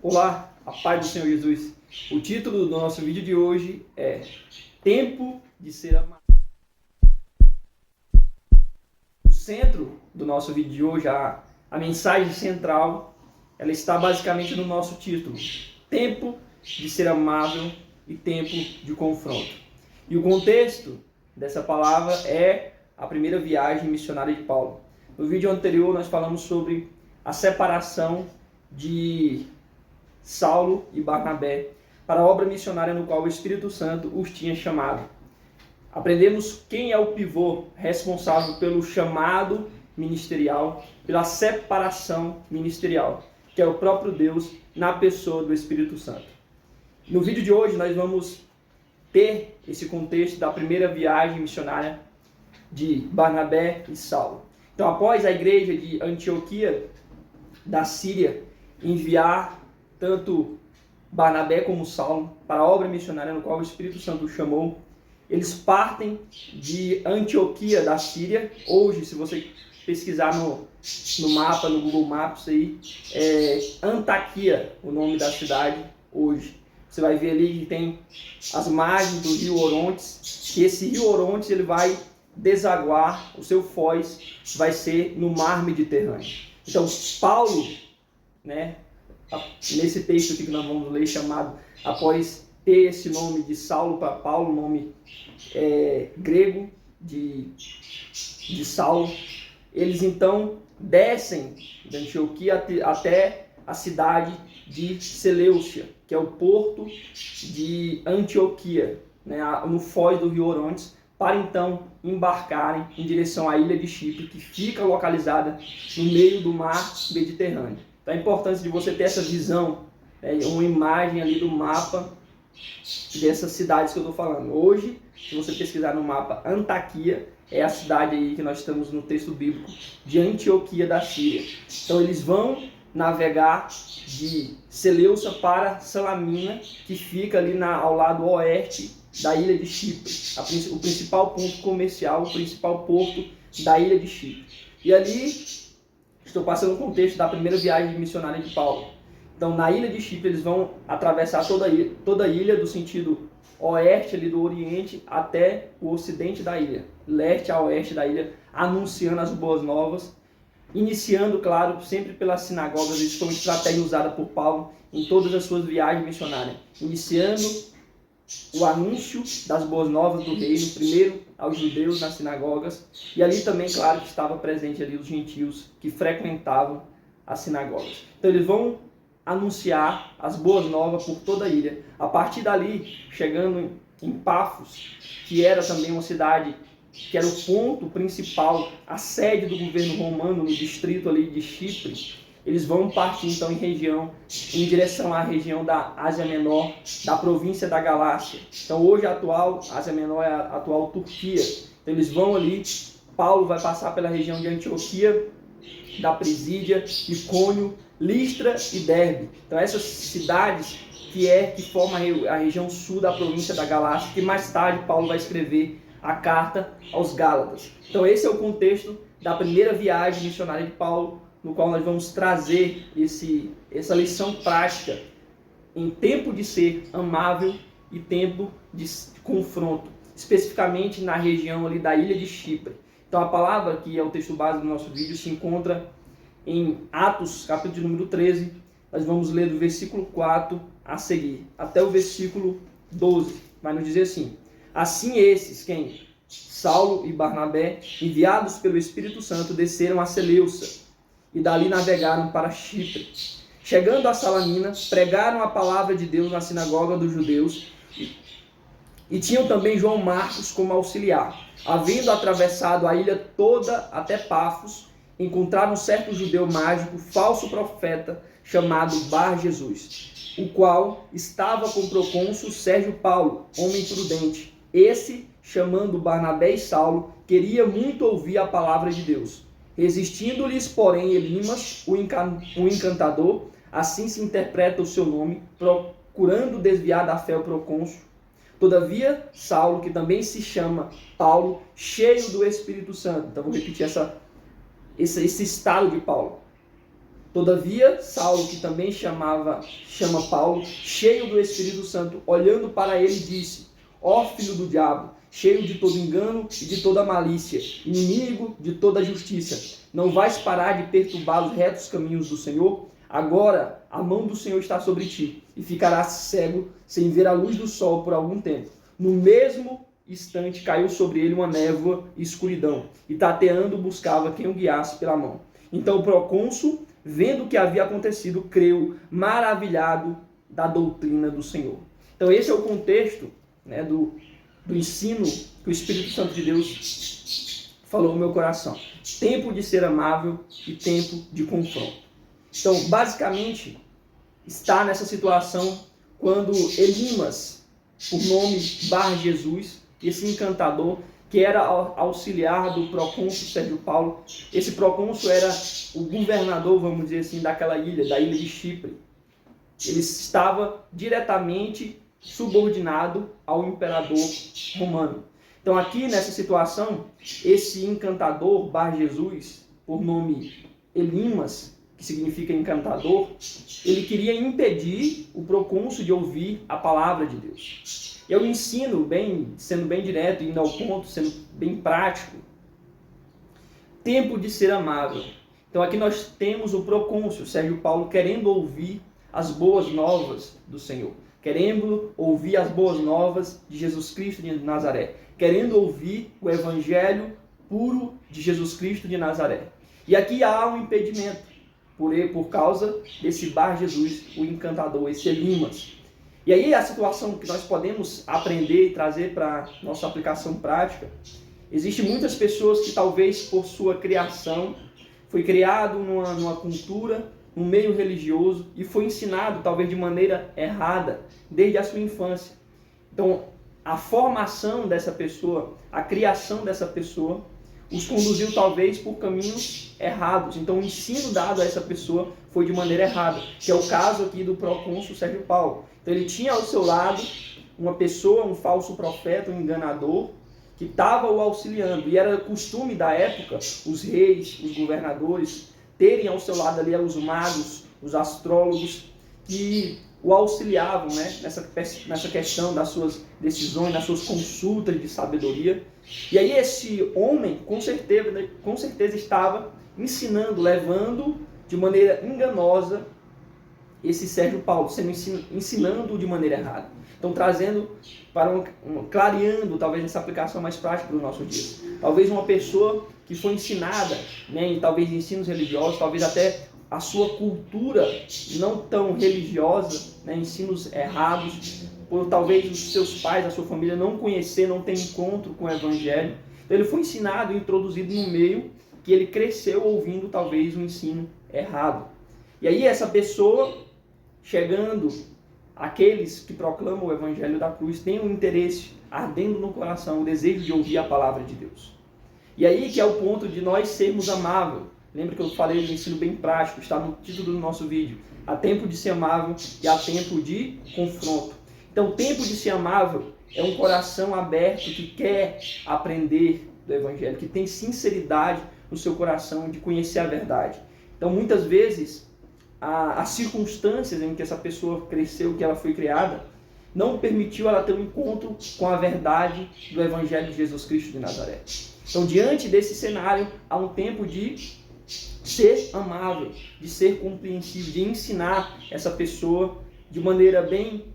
Olá, a paz do Senhor Jesus. O título do nosso vídeo de hoje é Tempo de Ser Amado. O centro do nosso vídeo de hoje, a mensagem central, ela está basicamente no nosso título: Tempo de Ser Amável e Tempo de Confronto. E o contexto dessa palavra é a primeira viagem missionária de Paulo. No vídeo anterior nós falamos sobre a separação de Saulo e Barnabé para a obra missionária no qual o Espírito Santo os tinha chamado. Aprendemos quem é o pivô responsável pelo chamado ministerial, pela separação ministerial, que é o próprio Deus na pessoa do Espírito Santo. No vídeo de hoje nós vamos ter esse contexto da primeira viagem missionária de Barnabé e Saulo. Então, após a igreja de Antioquia da Síria enviar tanto Barnabé como Saulo para a obra missionária no qual o Espírito Santo os chamou, eles partem de Antioquia da Síria. Hoje, se você pesquisar no mapa, no Google Maps, aí, é Antaquia, o nome da cidade hoje. Você vai ver ali que tem as margens do rio Orontes, que esse rio Orontes ele vai desaguar, o seu foz vai ser no mar Mediterrâneo. Então, Paulo, nesse texto aqui que nós vamos ler, chamado, após ter esse nome de Saulo para Paulo, nome grego de Saulo, eles então descem de Antioquia até a cidade de Seleucia, que é o porto de Antioquia, no foz do rio Orontes, para então embarcarem em direção à ilha de Chipre, que fica localizada no meio do mar Mediterrâneo. Então a importância de você ter essa visão, uma imagem ali do mapa dessas cidades que eu estou falando. Hoje, se você pesquisar no mapa, Antaquia é a cidade aí que nós estamos no texto bíblico de Antioquia da Síria. Então eles vão navegar de Seleucia para Salamina, que fica ali ao lado oeste da ilha de Chipre, o principal ponto comercial, o principal porto da ilha de Chipre. E ali estou passando o contexto da primeira viagem missionária de Paulo. Então, na ilha de Chipre, eles vão atravessar toda a ilha do sentido oeste, ali do oriente, até o ocidente da ilha, leste a oeste da ilha, anunciando as boas novas, iniciando, claro, sempre pelas sinagogas. Isso foi uma estratégia usada por Paulo em todas as suas viagens missionárias, iniciando o anúncio das boas novas do reino, primeiro aos judeus nas sinagogas, e ali também, claro, que estava presente ali os gentios que frequentavam as sinagogas. Então eles vão anunciar as boas novas por toda a ilha. A partir dali, chegando em Pafos, que era também uma cidade que era o ponto principal, a sede do governo romano no distrito ali de Chipre, eles vão partir então em direção à região da Ásia Menor, da província da Galácia. Então hoje a atual Ásia Menor é a atual Turquia. Então eles vão ali, Paulo vai passar pela região de Antioquia, da Prisídia, Icônio, Listra e Derbe. Então essas cidades que formam a região sul da província da Galácia, que mais tarde Paulo vai escrever a carta aos Gálatas. Então esse é o contexto da primeira viagem missionária de Paulo, no qual nós vamos trazer essa lição prática em tempo de ser amável e tempo de confronto, especificamente na região ali da ilha de Chipre. Então a palavra, que é o texto base do nosso vídeo, se encontra em Atos, capítulo de número 13. Nós vamos ler do versículo 4 a seguir, até o versículo 12. Vai nos dizer assim: assim esses, quem? Saulo e Barnabé, enviados pelo Espírito Santo, desceram a Seleucia e dali navegaram para Chipre. Chegando a Salamina, pregaram a palavra de Deus na sinagoga dos judeus e tinham também João Marcos como auxiliar. Havendo atravessado a ilha toda até Pafos, encontraram um certo judeu mágico, falso profeta, chamado Bar Jesus, o qual estava com o procônsul Sérgio Paulo, homem prudente. Esse, chamando Barnabé e Saulo, queria muito ouvir a palavra de Deus. Resistindo-lhes, porém, Elimas, o encantador, assim se interpreta o seu nome, procurando desviar da fé o procônsul. Todavia, Saulo, que também se chama Paulo, cheio do Espírito Santo. Então, vou repetir esse estado de Paulo. Todavia, Saulo, que também chama Paulo, cheio do Espírito Santo, olhando para ele, disse: ó filho do diabo, cheio de todo engano e de toda malícia, inimigo de toda justiça, não vais parar de perturbar os retos caminhos do Senhor? Agora a mão do Senhor está sobre ti, e ficarás cego, sem ver a luz do sol por algum tempo. No mesmo instante caiu sobre ele uma névoa e escuridão, e tateando buscava quem o guiasse pela mão. Então o procônsul, vendo o que havia acontecido, creu, maravilhado da doutrina do Senhor. Então esse é o contexto, né, do ensino que o Espírito Santo de Deus falou no meu coração. Tempo de ser amável e tempo de confronto. Então, basicamente, está nessa situação quando Elimas, por nome Bar Jesus, esse encantador, que era auxiliar do procônsul Sérgio Paulo, esse procônsul era o governador, vamos dizer assim, daquela ilha, da ilha de Chipre. Ele estava diretamente subordinado ao imperador romano. Então aqui nessa situação, esse encantador Bar Jesus, por nome Elimas, que significa encantador, ele queria impedir o procônsul de ouvir a palavra de Deus. Eu ensino, sendo bem direto, indo ao ponto, sendo bem prático. Tempo de ser amável. Então aqui nós temos o procônsul Sérgio Paulo querendo ouvir as boas novas do Senhor, querendo ouvir as boas novas de Jesus Cristo de Nazaré, querendo ouvir o evangelho puro de Jesus Cristo de Nazaré. E aqui há um impedimento, por causa desse Bar Jesus, o encantador, esse Elimas. E aí a situação que nós podemos aprender e trazer para nossa aplicação prática, existem muitas pessoas que talvez por sua criação, foi criado numa cultura, num meio religioso e foi ensinado talvez de maneira errada desde a sua infância. Então a formação dessa pessoa, a criação dessa pessoa, os conduziu talvez por caminhos errados. Então o ensino dado a essa pessoa foi de maneira errada, que é o caso aqui do procônsul Sérgio Paulo. Então ele tinha ao seu lado uma pessoa, um falso profeta, um enganador, que estava o auxiliando. E era costume da época, os reis, os governadores, terem ao seu lado ali os magos, os astrólogos, que o auxiliavam, né, nessa questão das suas decisões, das suas consultas de sabedoria. E aí esse homem, com certeza estava ensinando, levando de maneira enganosa esse Sérgio Paulo, ensinando de maneira errada. Então trazendo clareando talvez essa aplicação mais prática para o nosso dia. Talvez uma pessoa que foi ensinada, né, em talvez ensinos religiosos, talvez até a sua cultura não tão religiosa, né, ensinos errados, por talvez os seus pais, a sua família não conhecer, não ter encontro com o evangelho. Então ele foi ensinado e introduzido no meio que ele cresceu ouvindo talvez um ensino errado. E aí essa pessoa, chegando, aqueles que proclamam o evangelho da cruz, têm um interesse ardendo no coração, o desejo de ouvir a palavra de Deus. E aí que é o ponto de nós sermos amáveis. Lembra que eu falei do ensino bem prático, está no título do nosso vídeo. Há tempo de ser amável e há tempo de confronto. Então, tempo de ser amável é um coração aberto que quer aprender do evangelho, que tem sinceridade no seu coração de conhecer a verdade. Então, muitas vezes, as circunstâncias em que essa pessoa cresceu, que ela foi criada, não permitiu ela ter um encontro com a verdade do evangelho de Jesus Cristo de Nazaré. Então, diante desse cenário, há um tempo de ser amável, de ser compreensivo, de ensinar essa pessoa de maneira bem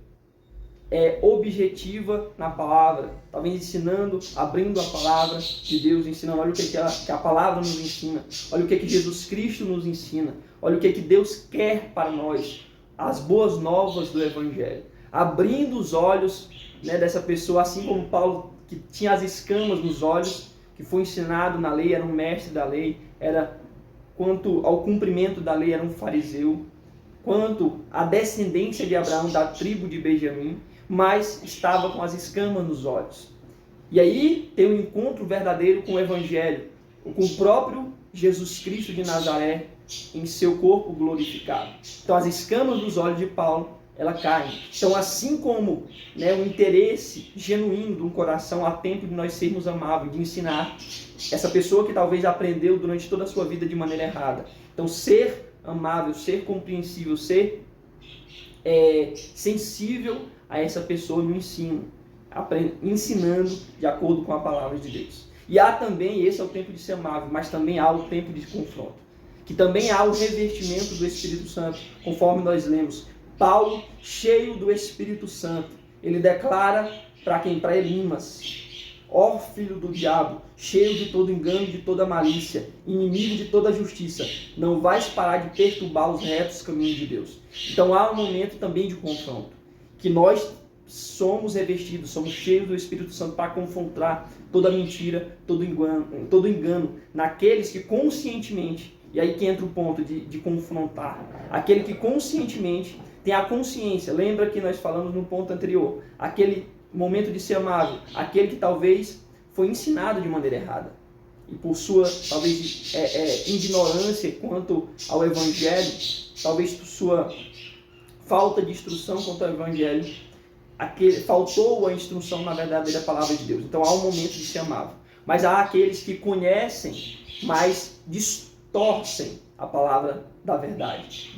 objetiva na palavra, talvez ensinando, abrindo a palavra de Deus, ensinando, olha o que a palavra nos ensina, olha o que Jesus Cristo nos ensina, olha o que Deus quer para nós, as boas novas do evangelho, abrindo os olhos, né, dessa pessoa, assim como Paulo, que tinha as escamas nos olhos, que foi ensinado na lei, era um mestre da lei, quanto ao cumprimento da lei, era um fariseu, quanto à descendência de Abraão, da tribo de Benjamim, mas estava com as escamas nos olhos. E aí tem um encontro verdadeiro com o evangelho, com o próprio Jesus Cristo de Nazaré em seu corpo glorificado. Então as escamas dos olhos de Paulo, ela caem. Então assim como, né, o interesse genuíno de um coração, há tempo de nós sermos amáveis, de ensinar essa pessoa que talvez aprendeu durante toda a sua vida de maneira errada. Então ser amável, ser compreensível, ser sensível a essa pessoa no ensino, ensinando de acordo com a palavra de Deus. E há também, esse é o tempo de ser amável, mas também há o tempo de confronto, que também há o revestimento do Espírito Santo, conforme nós lemos. Paulo, cheio do Espírito Santo, ele declara para quem? Para Elimas: ó filho do diabo, cheio de todo engano e de toda malícia, inimigo de toda justiça, não vais parar de perturbar os retos caminhos de Deus. Então há um momento também de confronto, que nós somos revestidos, somos cheios do Espírito Santo para confrontar toda mentira, todo engano naqueles que conscientemente, e aí que entra o ponto de confrontar, aquele que conscientemente tem a consciência, lembra que nós falamos no ponto anterior, aquele momento de ser amável, aquele que talvez foi ensinado de maneira errada, e por sua, talvez, ignorância quanto ao Evangelho, talvez por sua falta de instrução quanto ao Evangelho, faltou a instrução na verdadeira palavra de Deus. Então há um momento de ser amável. Mas há aqueles que conhecem, mas distorcem a palavra da verdade.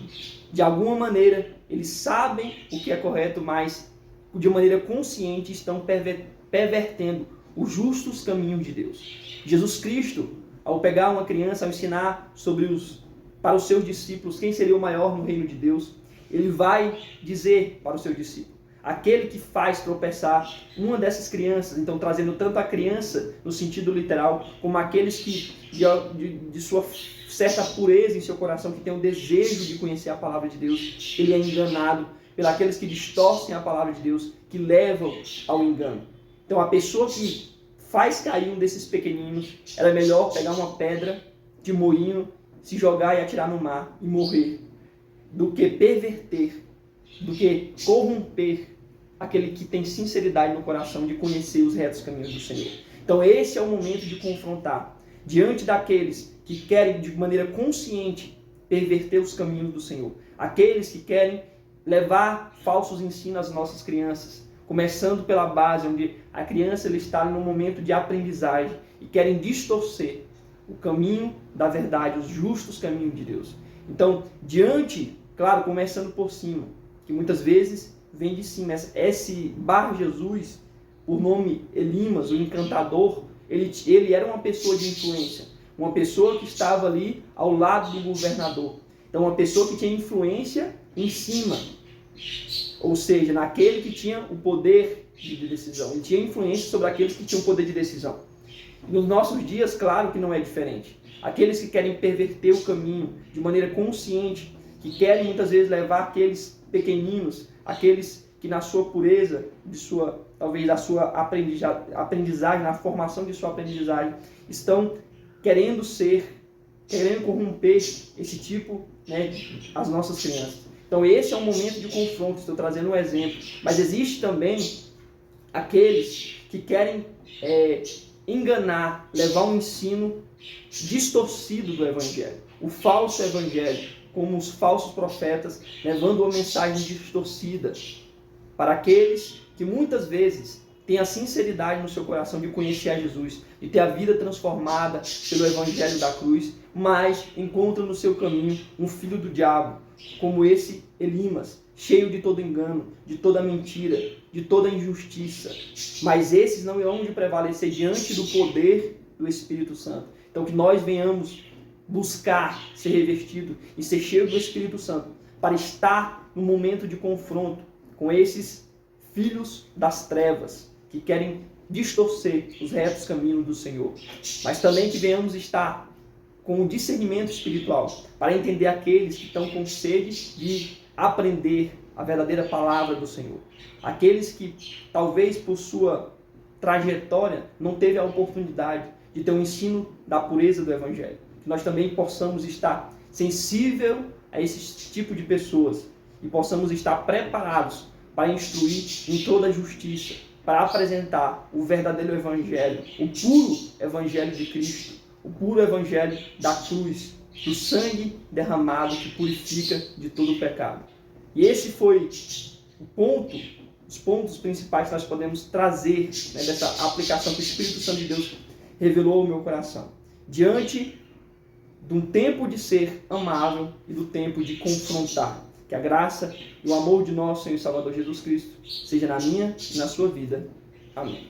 De alguma maneira, eles sabem o que é correto, mas de maneira consciente estão pervertendo os justos caminhos de Deus. Jesus Cristo, ao pegar uma criança, ao ensinar para os seus discípulos quem seria o maior no reino de Deus, ele vai dizer para o seu discípulo: aquele que faz tropeçar uma dessas crianças, então trazendo tanto a criança no sentido literal, como aqueles que de sua certa pureza em seu coração, que tem o desejo de conhecer a palavra de Deus, ele é enganado pelos que distorcem a palavra de Deus, que levam ao engano. Então a pessoa que faz cair um desses pequeninos, ela é melhor pegar uma pedra de moinho, se jogar e atirar no mar e morrer, do que perverter, do que corromper aquele que tem sinceridade no coração de conhecer os retos caminhos do Senhor. Então esse é o momento de confrontar, diante daqueles que querem de maneira consciente perverter os caminhos do Senhor, aqueles que querem levar falsos ensinos às nossas crianças, começando pela base, onde a criança está no momento de aprendizagem e querem distorcer o caminho da verdade, os justos caminhos de Deus. Então, claro, começando por cima, que muitas vezes vem de cima. Esse Bar Jesus, por nome Elimas, o encantador, ele era uma pessoa de influência, uma pessoa que estava ali ao lado do governador. Então, uma pessoa que tinha influência em cima, ou seja, naquele que tinha o poder de decisão. Ele tinha influência sobre aqueles que tinham o poder de decisão. E nos nossos dias, claro que não é diferente. Aqueles que querem perverter o caminho de maneira consciente, que querem muitas vezes levar aqueles pequeninos, aqueles que na sua pureza, talvez da sua aprendizagem, na formação de sua aprendizagem, estão querendo corromper esse tipo, as nossas crianças. Então esse é um momento de confronto, estou trazendo um exemplo. Mas existe também aqueles que querem enganar, levar um ensino distorcido do Evangelho. O falso Evangelho, como os falsos profetas, levando uma mensagem distorcida para aqueles que muitas vezes têm a sinceridade no seu coração de conhecer a Jesus, de ter a vida transformada pelo Evangelho da cruz, mas encontram no seu caminho um filho do diabo, como esse Elimas, cheio de todo engano, de toda mentira, de toda injustiça. Mas esses não irão de prevalecer diante do poder do Espírito Santo. Então que nós venhamos buscar ser revestido e ser cheio do Espírito Santo para estar no momento de confronto com esses filhos das trevas que querem distorcer os retos caminhos do Senhor. Mas também que venhamos estar com o discernimento espiritual para entender aqueles que estão com sede de aprender a verdadeira palavra do Senhor. Aqueles que talvez por sua trajetória não teve a oportunidade de ter um ensino da pureza do Evangelho. Que nós também possamos estar sensível a esse tipo de pessoas e possamos estar preparados para instruir em toda a justiça, para apresentar o verdadeiro Evangelho, o puro Evangelho de Cristo, o puro Evangelho da cruz, do sangue derramado que purifica de todo o pecado. E esse foi os pontos principais que nós podemos trazer, dessa aplicação que o Espírito Santo de Deus revelou ao meu coração. Diante do tempo de ser amável e do tempo de confrontar. Que a graça e o amor de nosso Senhor e Salvador Jesus Cristo seja na minha e na sua vida. Amém.